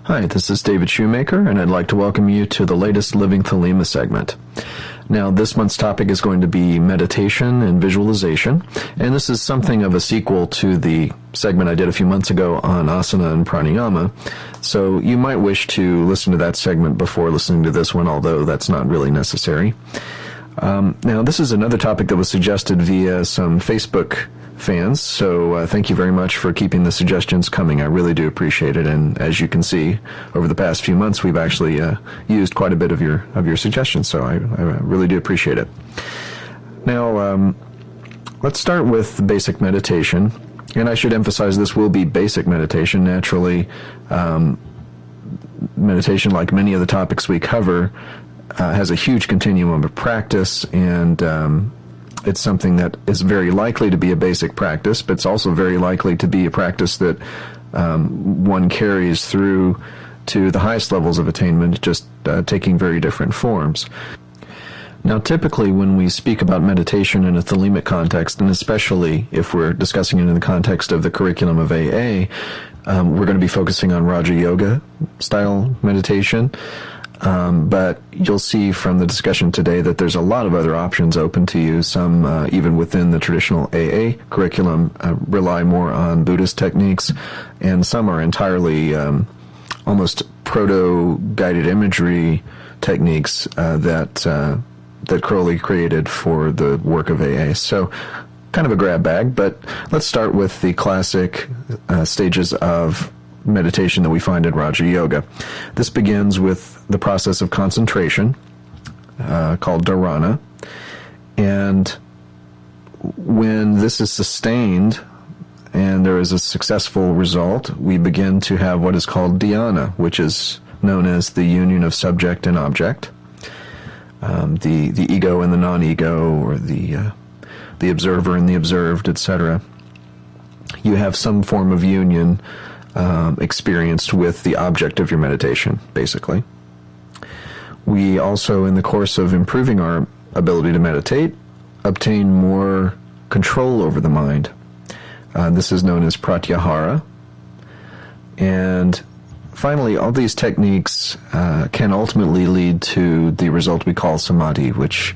Hi, this is David Shoemaker, and I'd like to welcome you to the latest Living Thelema segment. Now, this month's topic is going to be meditation and visualization, and this is something of a sequel to the segment I did a few months ago on asana and pranayama, so you might wish to listen to that segment before listening to this one, although that's not really necessary. Now, this is another topic that was suggested via some Facebook fans, so thank you very much for keeping the suggestions coming. I really do appreciate it, and as you can see, over the past few months, we've actually used quite a bit of your suggestions, so I really do appreciate it. Now, let's start with basic meditation, and I should emphasize this will be basic meditation. Naturally, meditation, like many of the topics we cover, has a huge continuum of practice, and it's something that is very likely to be a basic practice, but it's also very likely to be a practice that one carries through to the highest levels of attainment, just taking very different forms. Now, typically when we speak about meditation in a Thelemic context, and especially if we're discussing it in the context of the curriculum of AA, we're going to be focusing on Raja Yoga style meditation. But you'll see from the discussion today that there's a lot of other options open to you. Some, even within the traditional AA curriculum, rely more on Buddhist techniques, and some are entirely almost proto-guided imagery techniques that Crowley created for the work of AA. So, kind of a grab bag, but let's start with the classic stages of meditation that we find in Raja Yoga. This begins with the process of concentration, called dharana, and when this is sustained and there is a successful result, we begin to have what is called dhyana, which is known as the union of subject and object, the ego and the non-ego, or the observer and the observed, etc. You have some form of union experienced with the object of your meditation, basically. We also, in the course of improving our ability to meditate, obtain more control over the mind. This is known as pratyahara. And finally, all these techniques can ultimately lead to the result we call samadhi, which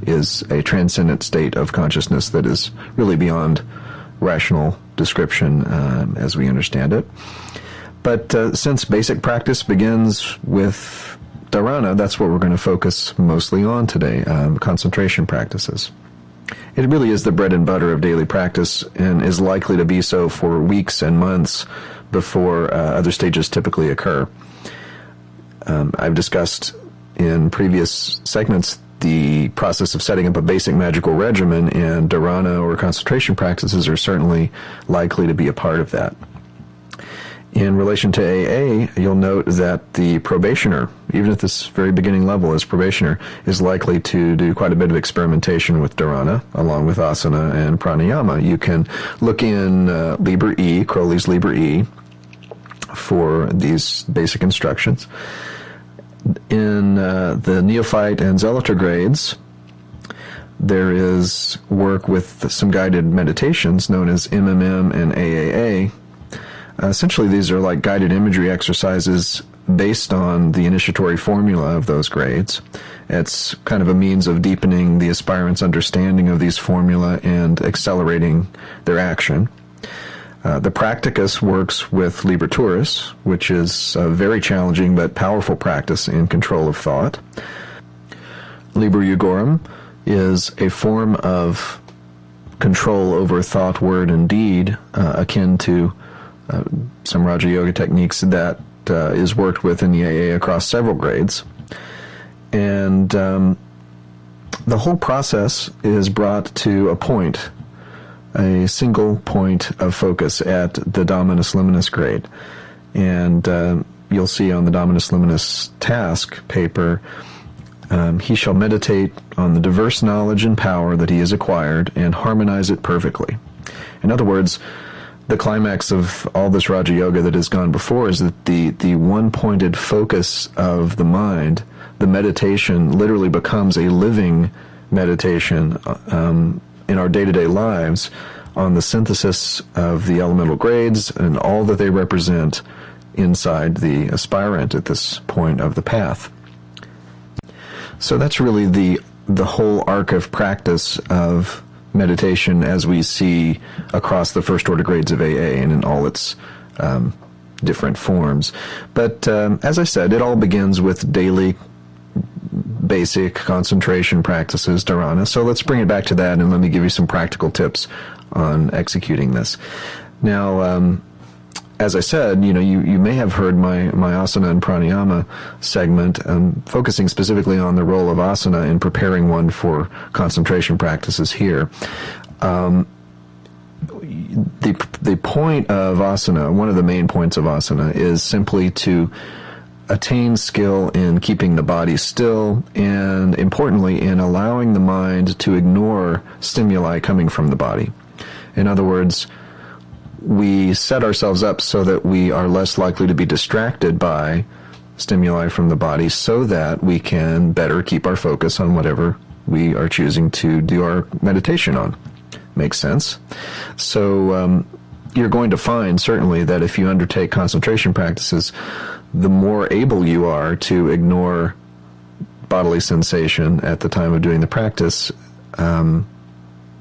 is a transcendent state of consciousness that is really beyond rational description as we understand it. But since basic practice begins with dharana, that's what we're going to focus mostly on today, concentration practices. It really is the bread and butter of daily practice, and is likely to be so for weeks and months before other stages typically occur. I've discussed in previous segments the process of setting up a basic magical regimen, and dharana or concentration practices are certainly likely to be a part of that. In relation to AA, you'll note that the probationer, even at this very beginning level as probationer, is likely to do quite a bit of experimentation with dharana, along with asana and pranayama. You can look in Liber E, Crowley's Liber E, for these basic instructions. In the neophyte and zealot grades, there is work with some guided meditations known as MMM and AAA. Essentially, these are like guided imagery exercises based on the initiatory formula of those grades. It's kind of a means of deepening the aspirant's understanding of these formula and accelerating their action. The practicus works with Liber tourus, which is a very challenging but powerful practice in control of thought. Liber jugorum is a form of control over thought, word, and deed, akin to some Raja Yoga techniques that is worked with in the AA across several grades. And the whole process is brought to a point, a single point of focus at the Dominus Liminis grade. And you'll see on the Dominus Liminis task paper, he shall meditate on the diverse knowledge and power that he has acquired and harmonize it perfectly. In other words, the climax of all this Raja Yoga that has gone before is that the one-pointed focus of the mind, the meditation, literally becomes a living meditation in our day-to-day lives on the synthesis of the elemental grades and all that they represent inside the aspirant at this point of the path. So that's really the whole arc of practice of meditation as we see across the first order grades of AA and in all its different forms. But as I said, it all begins with daily basic concentration practices, dharana. So let's bring it back to that, and let me give you some practical tips on executing this. Now, as I said, you may have heard my asana and pranayama segment, focusing specifically on the role of asana in preparing one for concentration practices here. The point of asana, one of the main points of asana, is simply to attain skill in keeping the body still, and importantly, in allowing the mind to ignore stimuli coming from the body. In other words, we set ourselves up so that we are less likely to be distracted by stimuli from the body, so that we can better keep our focus on whatever we are choosing to do our meditation on. Makes sense? So you're going to find, certainly, that if you undertake concentration practices, the more able you are to ignore bodily sensation at the time of doing the practice,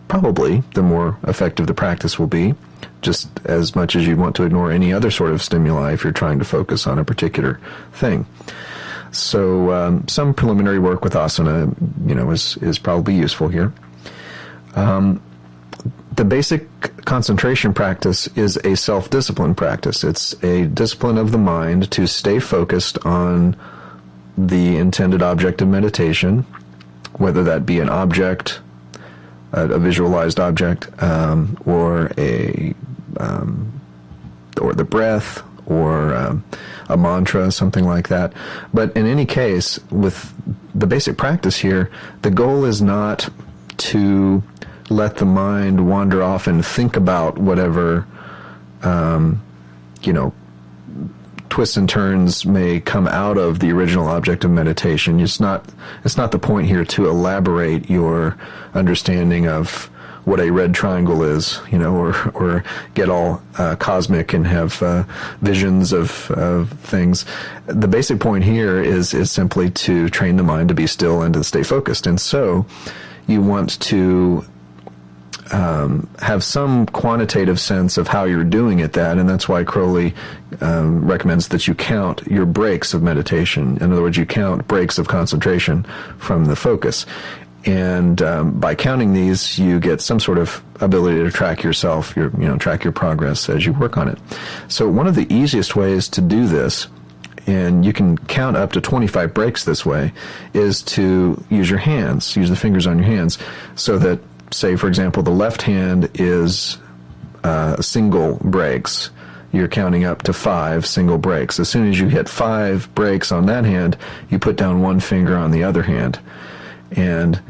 probably the more effective the practice will be, just as much as you'd want to ignore any other sort of stimuli if you're trying to focus on a particular thing. So some preliminary work with asana, is probably useful here. The basic concentration practice is a self-discipline practice. It's a discipline of the mind to stay focused on the intended object of meditation, whether that be an object, a visualized object, or the breath, or a mantra, something like that. But in any case, with the basic practice here, the goal is not to let the mind wander off and think about whatever, twists and turns may come out of the original object of meditation. It's not the point here to elaborate your understanding of what a red triangle is, or get all cosmic and have visions of things. The basic point here is simply to train the mind to be still and to stay focused. And so you want to have some quantitative sense of how you're doing at that, and that's why Crowley recommends that you count your breaks of meditation. In other words, you count breaks of concentration from the focus. And by counting these, you get some sort of ability to track yourself, track your progress as you work on it. So one of the easiest ways to do this, and you can count up to 25 breaks this way, is to use your hands, use the fingers on your hands, so that, say, for example, the left hand is single breaks. You're counting up to 5 single breaks. As soon as you hit 5 breaks on that hand, you put down one finger on the other hand and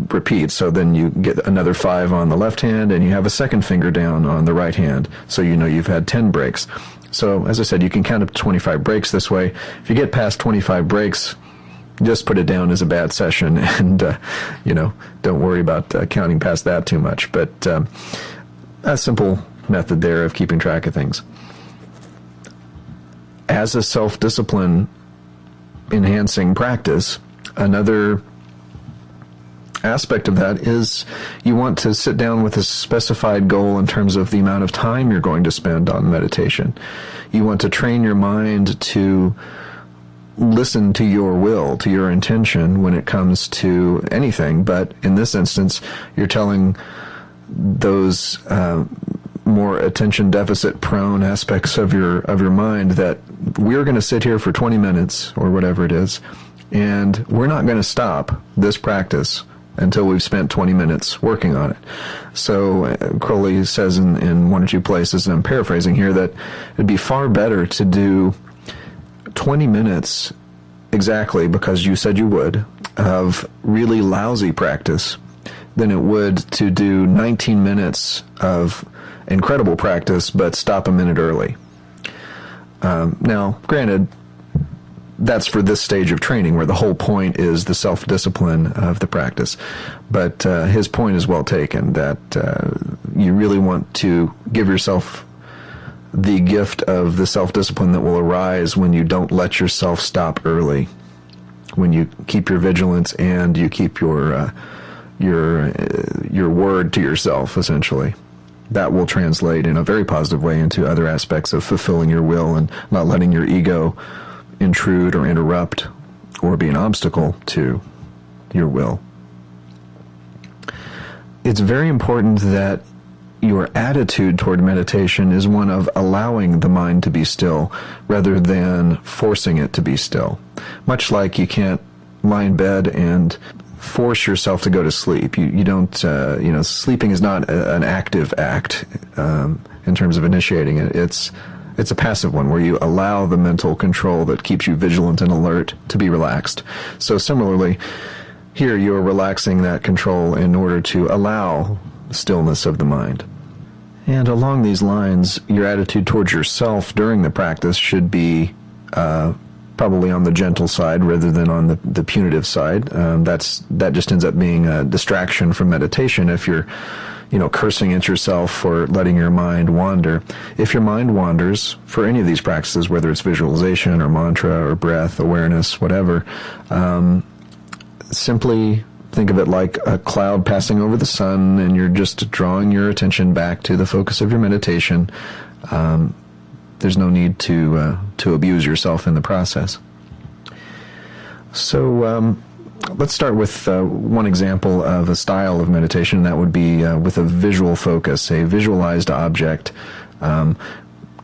repeat. So then you get another 5 on the left hand, and you have a second finger down on the right hand. So you've had 10 breaks. So, as I said, you can count up to 25 breaks this way. If you get past 25 breaks, just put it down as a bad session, and don't worry about counting past that too much. But a simple method there of keeping track of things. As a self-discipline enhancing practice, another aspect of that is you want to sit down with a specified goal in terms of the amount of time you're going to spend on meditation. You want to train your mind to listen to your will, to your intention when it comes to anything, but in this instance, you're telling those more attention deficit prone aspects of your mind that we're going to sit here for 20 minutes or whatever it is, and we're not going to stop this practice until we've spent 20 minutes working on it. So Crowley says in one or two places, and I'm paraphrasing here, that it'd be far better to do 20 minutes exactly, because you said you would, of really lousy practice than it would to do 19 minutes of incredible practice but stop a minute early. Now, granted, that's for this stage of training where the whole point is the self-discipline of the practice. But his point is well taken, that you really want to give yourself the gift of the self-discipline that will arise when you don't let yourself stop early, when you keep your vigilance and you keep your word to yourself, essentially. That will translate in a very positive way into other aspects of fulfilling your will and not letting your ego intrude or interrupt or be an obstacle to your will. It's very important that your attitude toward meditation is one of allowing the mind to be still rather than forcing it to be still. Much like you can't lie in bed and force yourself to go to sleep. You don't, sleeping is not an active act in terms of initiating it. It's a passive one where you allow the mental control that keeps you vigilant and alert to be relaxed. So similarly, here you're relaxing that control in order to allow stillness of the mind. And along these lines, your attitude towards yourself during the practice should be probably on the gentle side rather than on the punitive side. That just ends up being a distraction from meditation if you're cursing at yourself for letting your mind wander. If your mind wanders for any of these practices, whether it's visualization or mantra or breath, awareness, whatever, simply think of it like a cloud passing over the sun, and you're just drawing your attention back to the focus of your meditation. There's no need to abuse yourself in the process. So let's start with one example of a style of meditation. That would be with a visual focus, a visualized object.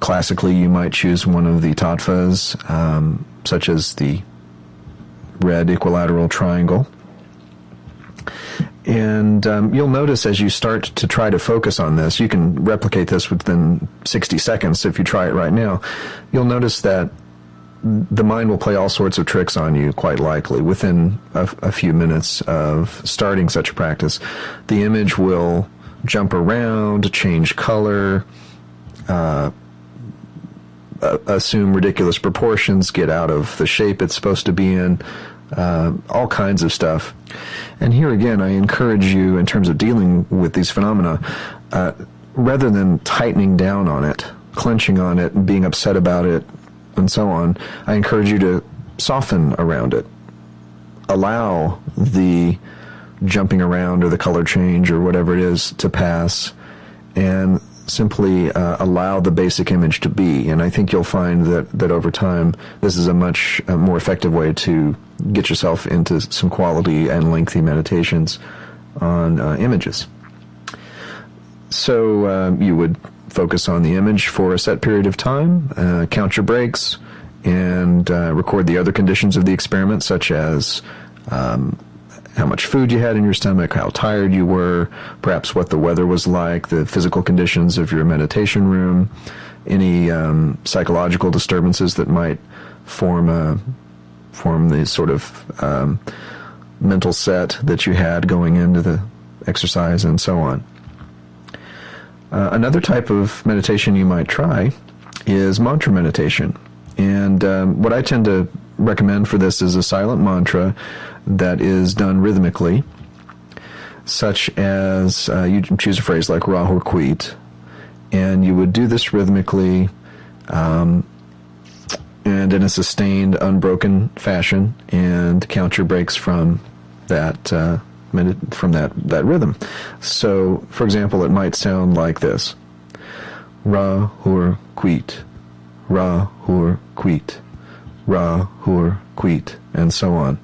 Classically, you might choose one of the tattvas, such as the red equilateral triangle. And you'll notice as you start to try to focus on this, you can replicate this within 60 seconds if you try it right now. You'll notice that the mind will play all sorts of tricks on you, quite likely, within a few minutes of starting such a practice. The image will jump around, change color, assume ridiculous proportions, get out of the shape it's supposed to be in, all kinds of stuff. And here again, I encourage you, in terms of dealing with these phenomena, rather than tightening down on it, clenching on it, and being upset about it, and so on, I encourage you to soften around it. Allow the jumping around or the color change or whatever it is to pass, and simply allow the basic image to be. And I think you'll find that over time, this is a much more effective way to get yourself into some quality and lengthy meditations on images. So you would focus on the image for a set period of time, count your breaks, and record the other conditions of the experiment, such as how much food you had in your stomach, how tired you were, perhaps what the weather was like, the physical conditions of your meditation room, any psychological disturbances that might form the sort of mental set that you had going into the exercise, and so on. Another type of meditation you might try is mantra meditation. And what I tend to recommend for this is a silent mantra that is done rhythmically, such as you choose a phrase like Ra or Quit, and you would do this rhythmically and in a sustained, unbroken fashion, and count your breaks from that that rhythm. So, for example, it might sound like this: Ra Hur Quit, Ra Hur Quit, Ra Hur Quit, and so on.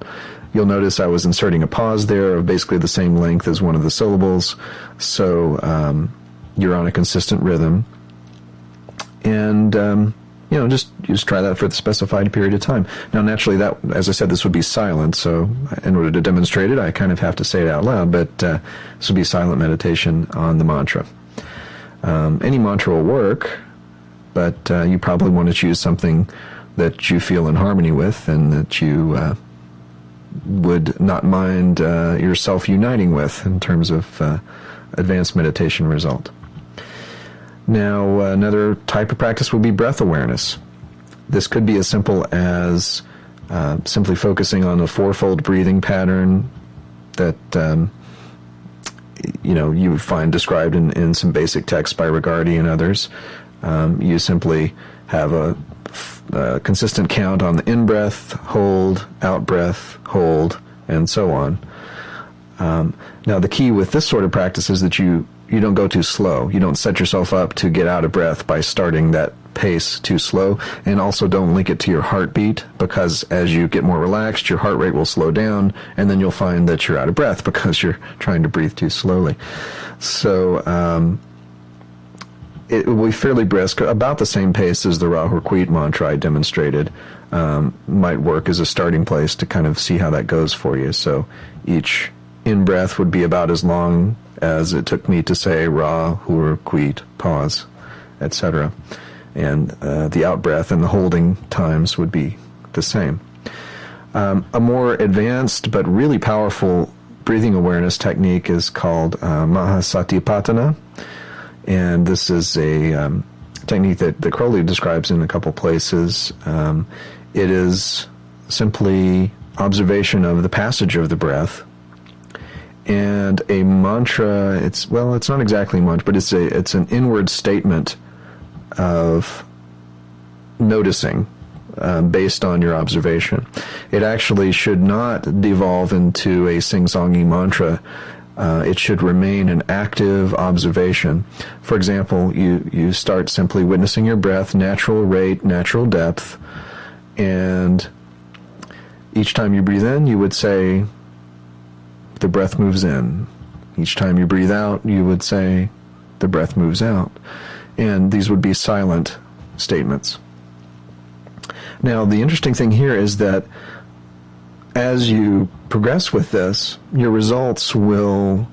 You'll notice I was inserting a pause there of basically the same length as one of the syllables, so you're on a consistent rhythm. And just try that for the specified period of time. Now, naturally, that, as I said, this would be silent, so in order to demonstrate it, I kind of have to say it out loud, but this would be silent meditation on the mantra. Any mantra will work, but you probably want to choose something that you feel in harmony with and that you would not mind yourself uniting with in terms of advanced meditation result. Now, another type of practice would be breath awareness. This could be as simple as simply focusing on a fourfold breathing pattern that you would find described in some basic texts by Regardie and others. You simply have a consistent count on the in-breath, hold, out-breath, hold, and so on. Now, the key with this sort of practice is that you don't go too slow. You don't set yourself up to get out of breath by starting that pace too slow, and also don't link it to your heartbeat, because as you get more relaxed, your heart rate will slow down, and then you'll find that you're out of breath because you're trying to breathe too slowly. So it will be fairly brisk, about the same pace as the Rahur Quit mantra I demonstrated. Might work as a starting place to kind of see how that goes for you. So each in-breath would be about as long as it took me to say Rahur Quit, pause, etc. And the out-breath and the holding times would be the same. A more advanced but really powerful breathing awareness technique is called Mahasatipatthana. And this is a technique that Crowley describes in a couple places. It is simply observation of the passage of the breath, and a mantra. It's not exactly a mantra, but it's an inward statement of noticing based on your observation. It actually should not devolve into a sing-songy mantra. It should remain an active observation. For example, you start simply witnessing your breath, natural rate, natural depth, and each time you breathe in, you would say, the breath moves in. Each time you breathe out, you would say, the breath moves out. And these would be silent statements. Now, the interesting thing here is that as you progress with this, your results will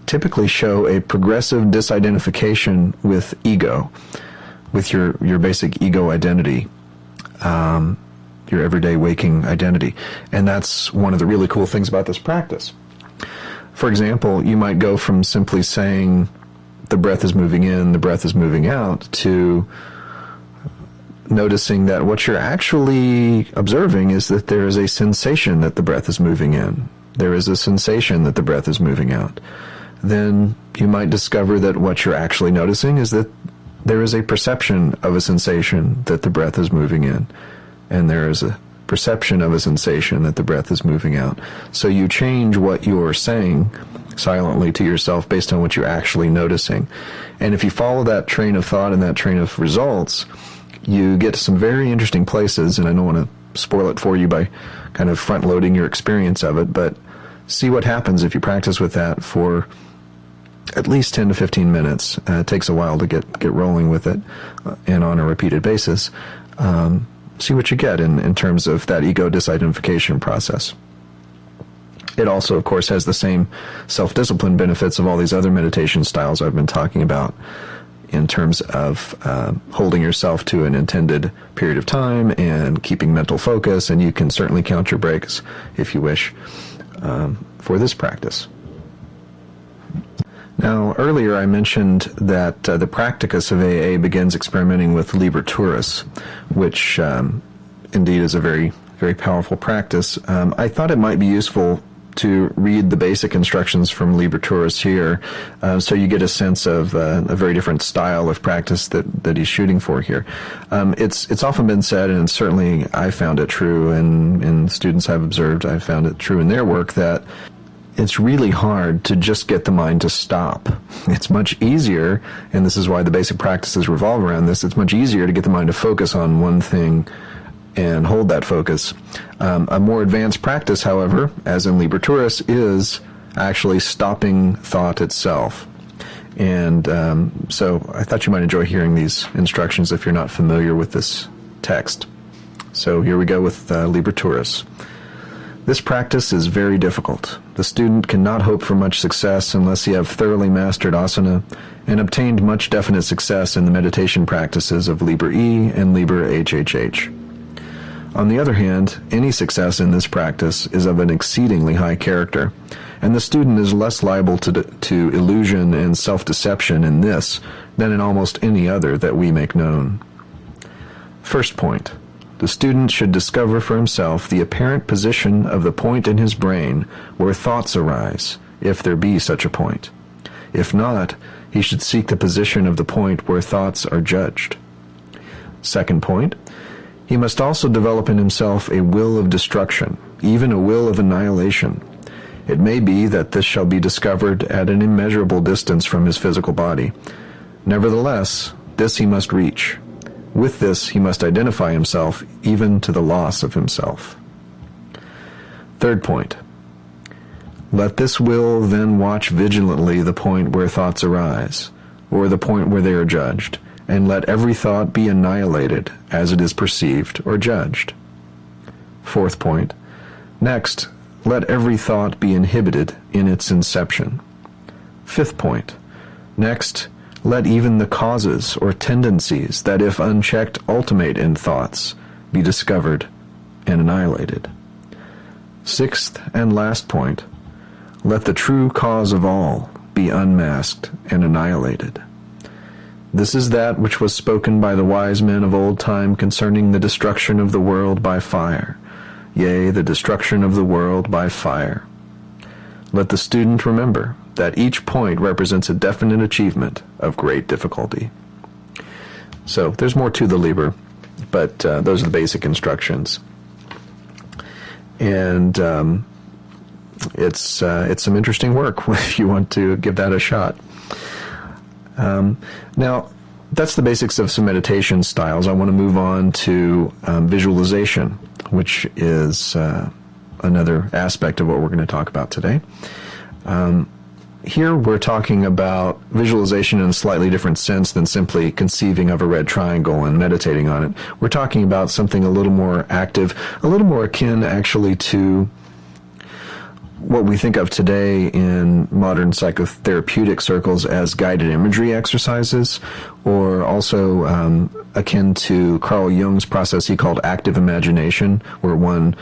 typically show a progressive disidentification with ego, with your basic ego identity, your everyday waking identity. And that's one of the really cool things about this practice. For example, you might go from simply saying the breath is moving in, the breath is moving out, to noticing that what you're actually observing is that there is a sensation that the breath is moving in. There is a sensation that the breath is moving out. Then you might discover that what you're actually noticing is that there is a perception of a sensation that the breath is moving in, and there is a perception of a sensation that the breath is moving out. So you change what you're saying silently to yourself based on what you're actually noticing. And if you follow that train of thought and that train of results, you get to some very interesting places, and I don't want to spoil it for you by kind of front-loading your experience of it, but see what happens if you practice with that for at least 10 to 15 minutes. It takes a while to get rolling with it, and on a repeated basis. See what you get in terms of that ego disidentification process. It also, of course, has the same self-discipline benefits of all these other meditation styles I've been talking about, in terms of holding yourself to an intended period of time and keeping mental focus, and you can certainly count your breaks if you wish for this practice. Now, earlier I mentioned that the practicus of AA begins experimenting with Liber tourus, which indeed is a very, very powerful practice. I thought it might be useful to read the basic instructions from Liber tourus here, so you get a sense of a very different style of practice that he's shooting for here. It's often been said, and certainly I found it true, and students I've observed, I've found it true in their work, that it's really hard to just get the mind to stop. It's much easier, and this is why the basic practices revolve around this, it's much easier to get the mind to focus on one thing and hold that focus. A more advanced practice, however, as in Liber tourus, is actually stopping thought itself. And so I thought you might enjoy hearing these instructions if you're not familiar with this text. So here we go with Liber tourus. This practice is very difficult. The student cannot hope for much success unless he have thoroughly mastered asana and obtained much definite success in the meditation practices of Liber E and Liber HHH. On the other hand, any success in this practice is of an exceedingly high character, and the student is less liable to illusion and self-deception in this than in almost any other that we make known. First point. The student should discover for himself the apparent position of the point in his brain where thoughts arise, if there be such a point. If not, he should seek the position of the point where thoughts are judged. Second point, he must also develop in himself a will of destruction, even a will of annihilation. It may be that this shall be discovered at an immeasurable distance from his physical body. Nevertheless, this he must reach. With this he must identify himself, even to the loss of himself. Third point, let this will then watch vigilantly the point where thoughts arise, or the point where they are judged, and let every thought be annihilated as it is perceived or judged. Fourth point, next, let every thought be inhibited in its inception. Fifth point, next, let even the causes or tendencies that, if unchecked, ultimate in thoughts, be discovered and annihilated. Sixth and last point, let the true cause of all be unmasked and annihilated. This is that which was spoken by the wise men of old time concerning the destruction of the world by fire, yea, the destruction of the world by fire. Let the student remember that each point represents a definite achievement of great difficulty. So there's more to the Liber, but those are the basic instructions. And it's some interesting work if you want to give that a shot. Now, that's the basics of some meditation styles. I want to move on to visualization, which is another aspect of what we're going to talk about today. Here we're talking about visualization in a slightly different sense than simply conceiving of a red triangle and meditating on it. We're talking about something a little more active, a little more akin actually to what we think of today in modern psychotherapeutic circles as guided imagery exercises, or also akin to Carl Jung's process he called active imagination, where one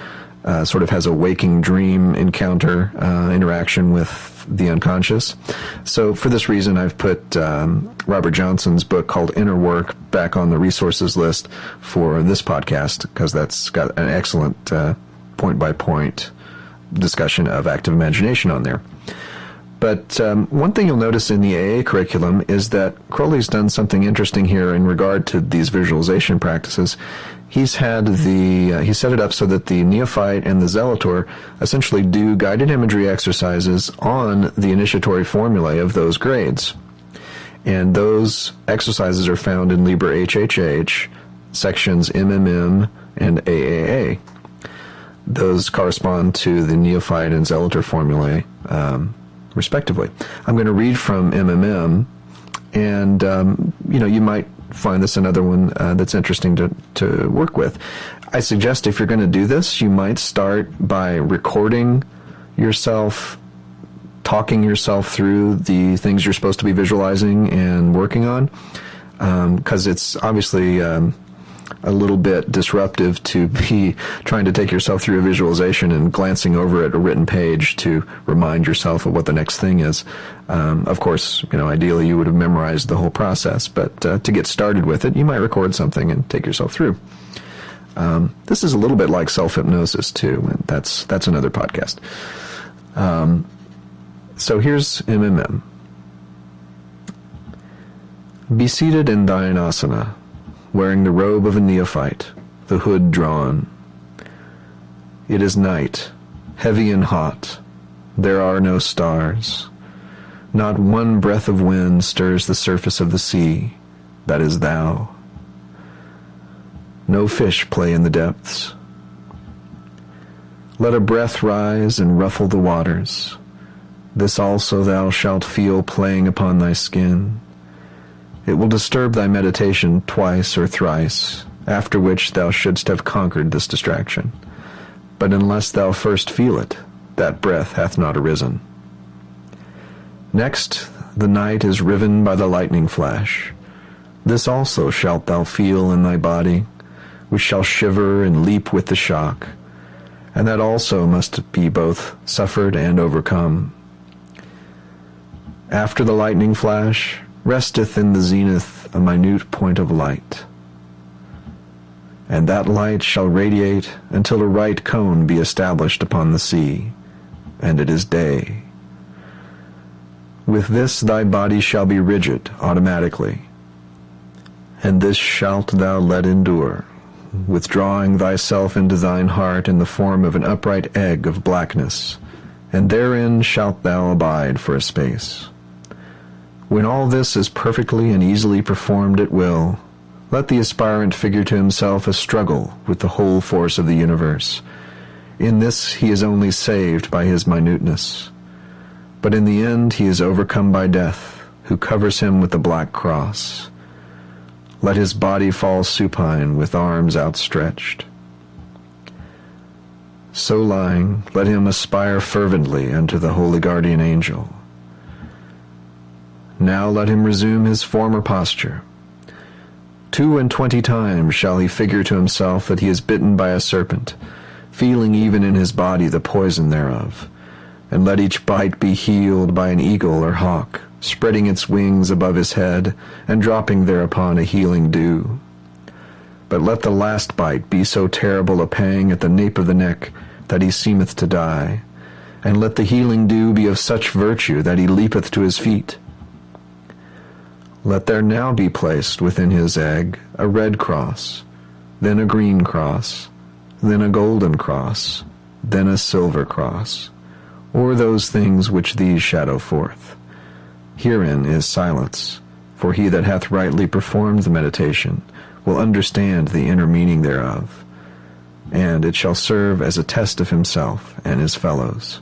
sort of has a waking dream encounter, interaction with the unconscious. So for this reason, I've put Robert Johnson's book called Inner Work back on the resources list for this podcast, because that's got an excellent point-by-point discussion of active imagination on there. But one thing you'll notice in the AA curriculum is that Crowley's done something interesting here in regard to these visualization practices. He's had he set it up so that the neophyte and the zealotor essentially do guided imagery exercises on the initiatory formulae of those grades. And those exercises are found in Liber HHH, sections MMM and AAA. Those correspond to the neophyte and zealotor formulae, respectively. I'm going to read from MMM, and you might find this another one that's interesting to work with. I suggest if you're going to do this, you might start by recording yourself, talking yourself through the things you're supposed to be visualizing and working on, because it's obviously a little bit disruptive to be trying to take yourself through a visualization and glancing over at a written page to remind yourself of what the next thing is. Of course, ideally you would have memorized the whole process, but to get started with it, you might record something and take yourself through. This is a little bit like self-hypnosis too, and that's another podcast. So here's MMM. Be seated in thine asana, wearing the robe of a neophyte, the hood drawn. It is night, heavy and hot. There are no stars. Not one breath of wind stirs the surface of the sea. That is thou. No fish play in the depths. Let a breath rise and ruffle the waters. This also thou shalt feel playing upon thy skin. It will disturb thy meditation twice or thrice, after which thou shouldst have conquered this distraction. But unless thou first feel it, that breath hath not arisen. Next, the night is riven by the lightning flash. This also shalt thou feel in thy body, which shall shiver and leap with the shock, and that also must be both suffered and overcome. After the lightning flash, resteth in the zenith a minute point of light, and that light shall radiate until a right cone be established upon the sea, and it is day. With this thy body shall be rigid automatically, and this shalt thou let endure, withdrawing thyself into thine heart in the form of an upright egg of blackness, and therein shalt thou abide for a space. When all this is perfectly and easily performed at will, let the aspirant figure to himself a struggle with the whole force of the universe. In this he is only saved by his minuteness. But in the end he is overcome by death, who covers him with the black cross. Let his body fall supine with arms outstretched. So lying, let him aspire fervently unto the holy guardian angel. Now let him resume his former posture. 22 times shall he figure to himself that he is bitten by a serpent, feeling even in his body the poison thereof. And let each bite be healed by an eagle or hawk, spreading its wings above his head, and dropping thereupon a healing dew. But let the last bite be so terrible a pang at the nape of the neck that he seemeth to die, and let the healing dew be of such virtue that he leapeth to his feet. Let there now be placed within his egg a red cross, then a green cross, then a golden cross, then a silver cross, or those things which these shadow forth. Herein is silence, for he that hath rightly performed the meditation will understand the inner meaning thereof, and it shall serve as a test of himself and his fellows.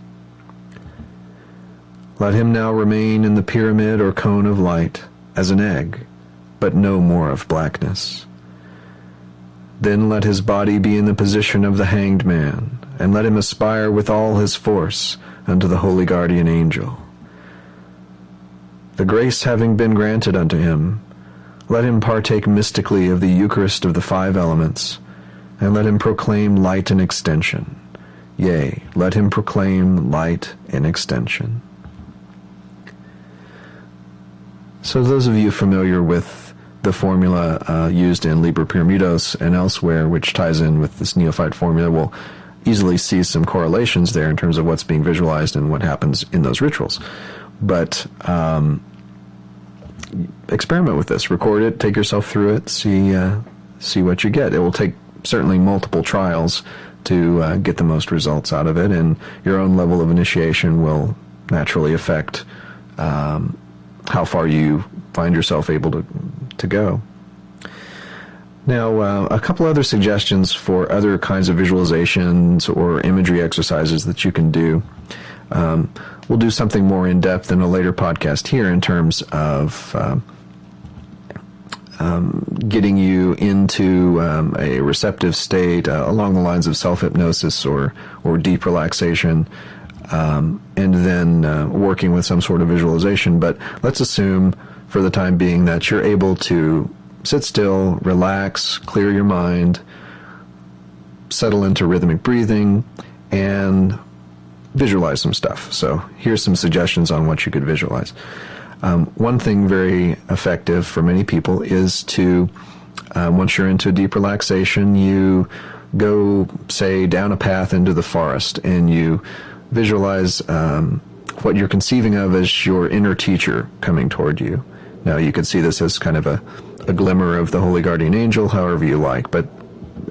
Let him now remain in the pyramid or cone of light as an egg, but no more of blackness. Then let his body be in the position of the hanged man, and let him aspire with all his force unto the holy guardian angel. The grace having been granted unto him, let him partake mystically of the Eucharist of the 5 elements, and let him proclaim light and extension. Yea, let him proclaim light and extension. So those of you familiar with the formula used in Liber Pyramidos and elsewhere, which ties in with this neophyte formula, will easily see some correlations there in terms of what's being visualized and what happens in those rituals. But experiment with this, record it, take yourself through it, see what you get. It will take certainly multiple trials to get the most results out of it, and your own level of initiation will naturally affect how far you find yourself able to go. Now, a couple other suggestions for other kinds of visualizations or imagery exercises that you can do. We'll do something more in-depth in a later podcast here in terms of getting you into a receptive state along the lines of self-hypnosis or deep relaxation, and then working with some sort of visualization. But let's assume for the time being that you're able to sit still, relax, clear your mind, settle into rhythmic breathing, and visualize some stuff. So here's some suggestions on what you could visualize. One thing very effective for many people is to, once you're into deep relaxation, you go, say, down a path into the forest, and you visualize what you're conceiving of as your inner teacher coming toward you. Now, you could see this as kind of a glimmer of the holy guardian angel, however you like, but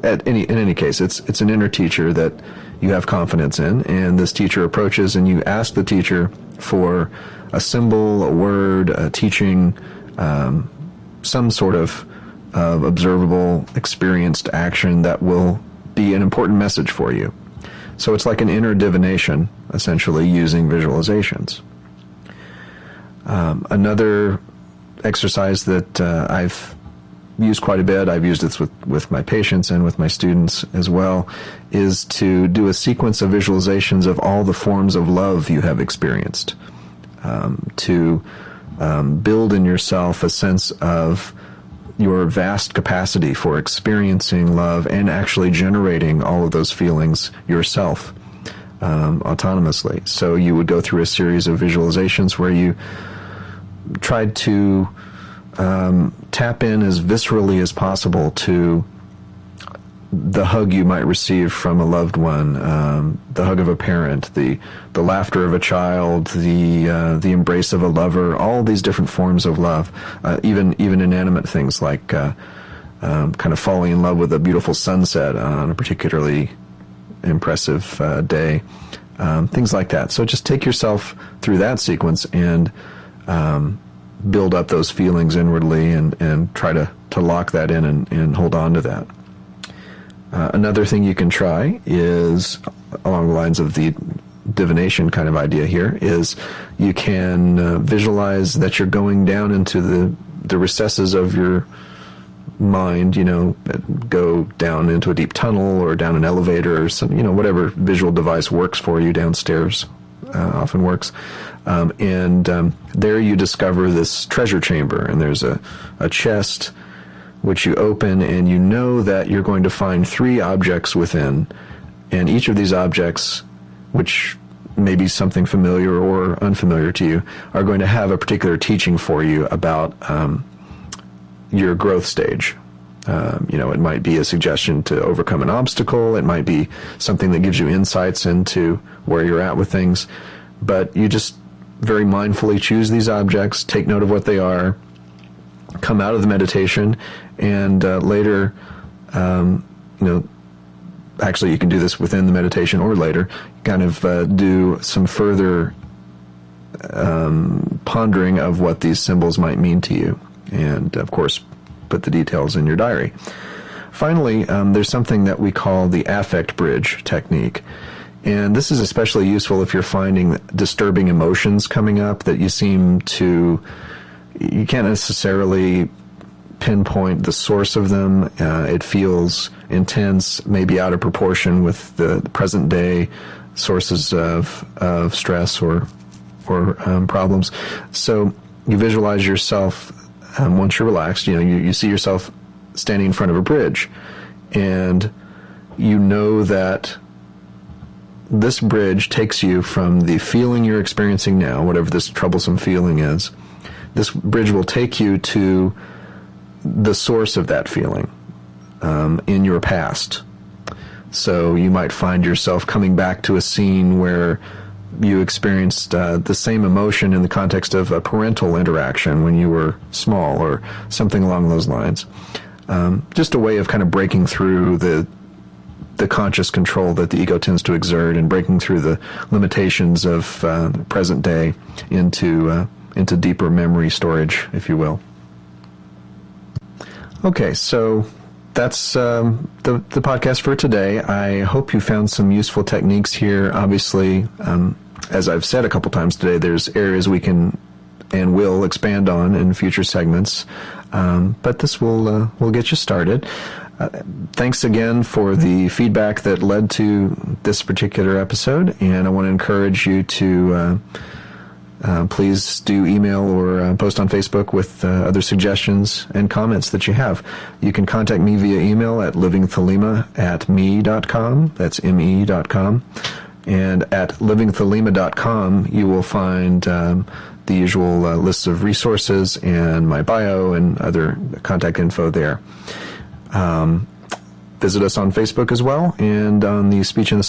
in any case, it's an inner teacher that you have confidence in, and this teacher approaches, and you ask the teacher for a symbol, a word, a teaching, some sort of observable, experienced action that will be an important message for you. So it's like an inner divination, essentially, using visualizations. Another exercise that I've used quite a bit, I've used this with my patients and with my students as well, is to do a sequence of visualizations of all the forms of love you have experienced, to build in yourself a sense of your vast capacity for experiencing love and actually generating all of those feelings yourself autonomously. So you would go through a series of visualizations where you tried to tap in as viscerally as possible to the hug you might receive from a loved one, the hug of a parent, the laughter of a child, the embrace of a lover, all these different forms of love, even inanimate things like kind of falling in love with a beautiful sunset on a particularly impressive day, things like that. So just take yourself through that sequence and build up those feelings inwardly and try to lock that in and hold on to that. Another thing you can try is, along the lines of the divination kind of idea here, is you can visualize that you're going down into the recesses of your mind, go down into a deep tunnel or down an elevator or some, whatever visual device works for you downstairs, often works. And there you discover this treasure chamber, and there's a chest which you open, and you know that you're going to find 3 objects within, and each of these objects, which may be something familiar or unfamiliar to you, are going to have a particular teaching for you about your growth stage. It might be a suggestion to overcome an obstacle, it might be something that gives you insights into where you're at with things, but you just very mindfully choose these objects, take note of what they are, come out of the meditation, and later, actually you can do this within the meditation or later, kind of do some further pondering of what these symbols might mean to you, and of course put the details in your diary. Finally, there's something that we call the affect bridge technique, and this is especially useful if you're finding disturbing emotions coming up that you can't necessarily pinpoint the source of them. It feels intense, maybe out of proportion with the present day sources of stress or problems. So you visualize yourself, once you're relaxed, you see yourself standing in front of a bridge, and you know that this bridge takes you from the feeling you're experiencing now, whatever this troublesome feeling is. This bridge will take you to the source of that feeling in your past. So you might find yourself coming back to a scene where you experienced the same emotion in the context of a parental interaction when you were small, or something along those lines. Just a way of kind of breaking through the conscious control that the ego tends to exert, and breaking through the limitations of the present day into deeper memory storage, if you will. Okay, so that's the podcast for today. I hope you found some useful techniques here. Obviously, as I've said a couple times today, there's areas we can and will expand on in future segments, but this will get you started. Thanks again for the feedback that led to this particular episode, and I want to encourage you to please do email or post on Facebook with other suggestions and comments that you have. You can contact me via email at livingthelema@me.com. That's me.com. And at livingthelema.com, you will find the usual lists of resources and my bio and other contact info there. Visit us on Facebook as well, and on the Speech and the